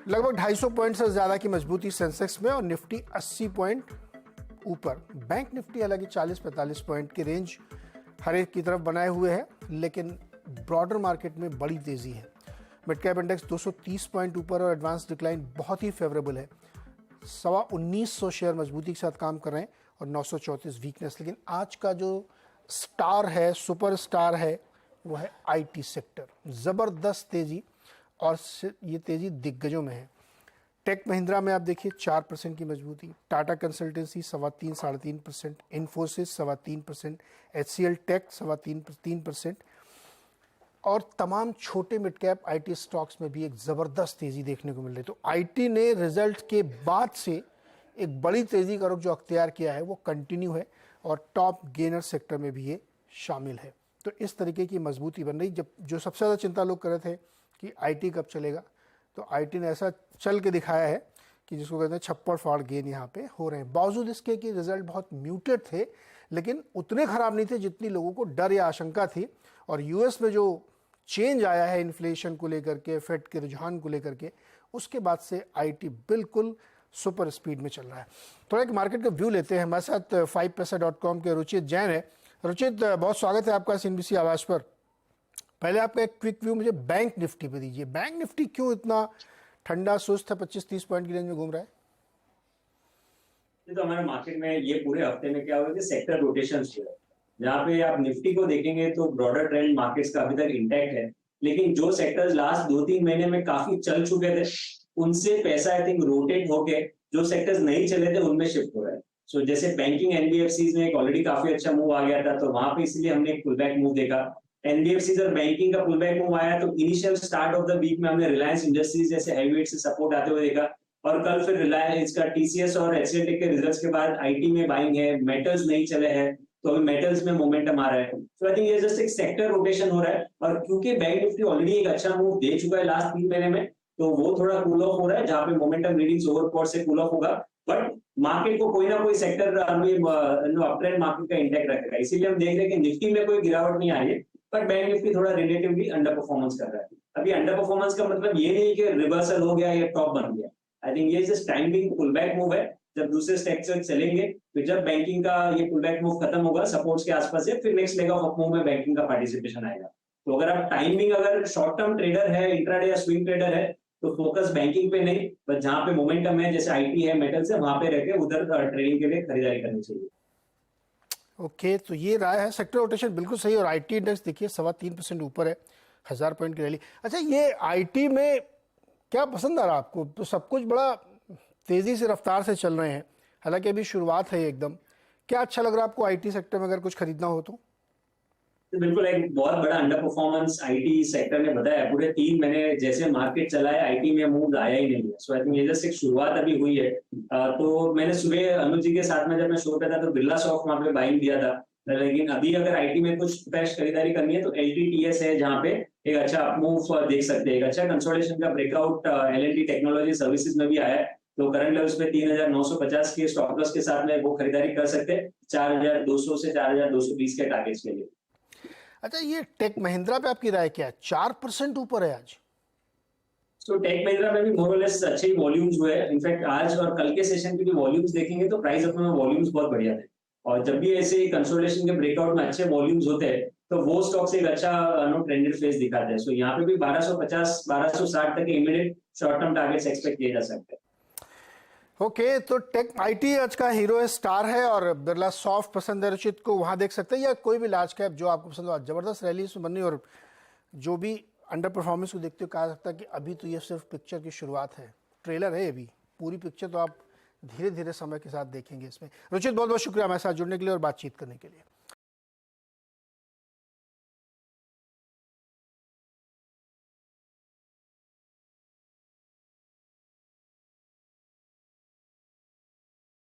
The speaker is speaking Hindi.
लगभग 250 पॉइंट से ज्यादा की मजबूती सेंसेक्स में और निफ्टी 80 पॉइंट ऊपर। बैंक निफ्टी हालांकि 40-45 पॉइंट की रेंज हर एक की तरफ बनाए हुए है, लेकिन ब्रॉडर मार्केट में बड़ी तेजी है। मिड कैप इंडेक्स 230 पॉइंट ऊपर और एडवांस डिक्लाइन बहुत ही फेवरेबल है। 1900 शेयर मजबूती के साथ काम कर रहे हैं और 934 वीकनेस। लेकिन आज का जो स्टार है, सुपर स्टार है, वो है आईटी सेक्टर। जबरदस्त तेजी और ये तेजी दिग्गजों में है। टेक महिंद्रा में आप देखिए 4% की मजबूती, Tata Consultancy 3.5-3.5%, Infosys 3.25%, HCL tech 3% और तमाम छोटे मिड कैप आईटी स्टॉक्स में भी एक जबरदस्त तेजी देखने को मिल रही है। तो आईटी ने रिजल्ट के बाद से एक बड़ी तेजी का रुख जो अख्तियार किया है वो कंटिन्यू है और टॉप गेनर सेक्टर में भी ये शामिल है। तो इस तरीके की मजबूती बन रही। जब जो सबसे ज़्यादा चिंता लोग कर रहे थे कि आईटी कब चलेगा, तो आईटी ने ऐसा चल के दिखाया है कि जिसको कहते हैं छप्पड़ फाड़ गेन यहाँ पे हो रहे हैं। बावजूद इसके कि रिजल्ट बहुत म्यूटेड थे, लेकिन उतने खराब नहीं थे जितनी लोगों को डर या आशंका थी। और यूएस में जो चेंज आया है इन्फ्लेशन को लेकर के, फेड के रुझान को लेकर के, उसके बाद से आईटी बिल्कुल सुपर स्पीड में चल रहा है। थोड़ा एक मार्केट का व्यू लेते हैं। हमारे साथ 5paisa.com के रुचित जैन है। रुचित, बहुत स्वागत है आपका सीएनबीसी आवाज पर। पहले आपका एक क्विक व्यू मुझे बैंक निफ्टी पे दीजिए। बैंक निफ्टी क्यों इतना ठंडा सुस्त है, 25-30 पॉइंट की रेंज में घूम रहा है? तो हमारे मार्केट में ये पूरे हफ्ते में क्या हुआ कि सेक्टर रोटेशन हुआ है। जहाँ पे आप निफ्टी को देखेंगे तो ब्रॉडर ट्रेंड मार्केट्स का अभी तक इंटैक्ट है, लेकिन जो सेक्टर्स लास्ट 2-3 महीने में काफी चल चुके थे उनसे पैसा आई थिंक रोटेट होके जो सेक्टर्स नहीं चले थे उनमें शिफ्ट हो रहा है। सो जैसे बैंकिंग एनबीएफसीज में एक ऑलरेडी काफी अच्छा मूव आ गया था, तो वहां पे इसलिए हमने एक पुल बैक मूव देखा। एनबीएफसीज और बैंकिंग का पुल बैक मूव आया तो initial start of the week में हमने रिलायंस इंडस्ट्रीज जैसे हैवीवेट से सपोर्ट आते हुए देखा। और कल फिर रिलायंस का टीसीएस और एचसीएल टेक के रिजल्ट्स के बाद आईटी में बाइंग है, मेटल्स नहीं चले हैं, तो अभी मेटल्स में मोमेंटम आ रहा है। तो आई थिंक ये जस्ट एक सेक्टर रोटेशन हो रहा है। और क्योंकि बैंक निफ्टी ऑलरेडी एक अच्छा मूव दे चुका है लास्ट 3 महीने में, तो वो थोड़ा कूल ऑफ हो रहा है, जहां पे मोमेंटम रीडिंग्स ओवरबॉट से कूल ऑफ होगा। बट मार्केट को कोई ना कोई सेक्टर अपट्रेंड मार्केट का इंटैक्ट रखेगा। इसीलिए हम देख रहे हैं कि निफ्टी में कोई गिरावट नहीं आई है, पर बैंक निफ्टी थोड़ा रिलेटिवली अंडर परफॉर्मेंस कर रहा है। अभी अंडर परफॉर्मेंस का मतलब ये नहीं कि रिवर्सल हो गया या टॉप बन गया। आई थिंक ये just timing pull back move है। जब दूसरे सेक्टर चलेंगे, फिर जब बैंकिंग का ये पुल बैक मूव खत्म होगा सपोर्ट्स के आसपास से, फिर next leg of up move में बैंकिंग का पार्टिसिपेशन आएगा। तो अगर आप टाइमिंग, अगर शॉर्ट टर्म ट्रेडर है, इंट्राडे या स्विंग ट्रेडर है, तो फोकस बैंकिंग पे नहीं, बस जहां पे मोमेंटम है जैसे आईटी है, मेटल्स है, वहां पे रहकर उधर ट्रेडिंग के लिए खरीदारी करनी चाहिए। ओके, तो ये राय है। सेक्टर रोटेशन बिल्कुल सही। और आईटी इंडेक्स देखिए 3.25% ऊपर है, 1000 पॉइंट की रैली। अच्छा, ये आईटी में क्या पसंद आ रहा आपको? तो सब कुछ बड़ा तेजी से, रफ्तार से चल रहे हैं, हालांकि अभी शुरुआत है एकदम। क्या अच्छा लग रहा है आपको आईटी सेक्टर में अगर कुछ खरीदना हो तो? बिल्कुल, एक बहुत बड़ा अंडर परफॉर्मेंस आईटी सेक्टर ने बताया। पूरे 3 महीने जैसे मार्केट चला है, आईटी में मूव आया ही नहीं है। सो आई थिंक ये जस्ट एक शुरुआत अभी हुई है। तो मैंने सुबह अनुज जी के साथ में जब मैं शो पे था तो बिरला सॉफ्ट वहां पे बाइंग दिया था। लेकिन अभी अगर आईटी में कुछ फ्रेश खरीदारी करनी है तो एलटीटीएस है, जहां पे एक अच्छा मूव देख सकते हैं। एक अच्छा कंसोलिडेशन का ब्रेकआउट एलएनटी टेक्नोलॉजी सर्विसेज में भी आया है। तो करंट लेवल्स पे 3950 के स्टॉप लॉस के साथ में वो खरीदारी कर सकते हैं 4200 से 4220 के टारगेट्स के लिए। अच्छा, ये टेक महिंद्रा पे आपकी राय क्या है? 4% ऊपर है आज। तो टेक महिंद्रा में भी मोरलेस अच्छे ही वॉल्यूम्स हुए। इनफैक्ट आज और कल के सेशन की भी वॉल्यूम्स देखेंगे तो प्राइस अपने में वॉल्यूम्स बहुत बढ़िया थे। और जब भी ऐसे कंसोलिडेशन के ब्रेकआउट में अच्छे वॉल्यूम्स होते हैं तो वो स्टॉक्स एक अच्छा ट्रेंडेड फेज दिखाते हैं। सो यहाँ पे भी 1250 1260 तक के immediate short term targets expect किए जा सकते हैं। ओके, तो टेक आईटी आज का हीरो है, स्टार है, और बिरला सॉफ्ट पसंद है रुचित को, वहां देख सकते हैं, या कोई भी लार्ज कैप जो आपको पसंद हो। जबरदस्त रैली इसमें बननी। और जो भी अंडर परफॉर्मेंस को देखते हो, कहा सकता है कि अभी तो ये सिर्फ पिक्चर की शुरुआत है, ट्रेलर है अभी। पूरी पिक्चर तो आप धीरे धीरे समय के साथ देखेंगे इसमें। रुचित, बहुत बहुत शुक्रिया हमारे साथ जुड़ने के लिए और बातचीत करने के लिए।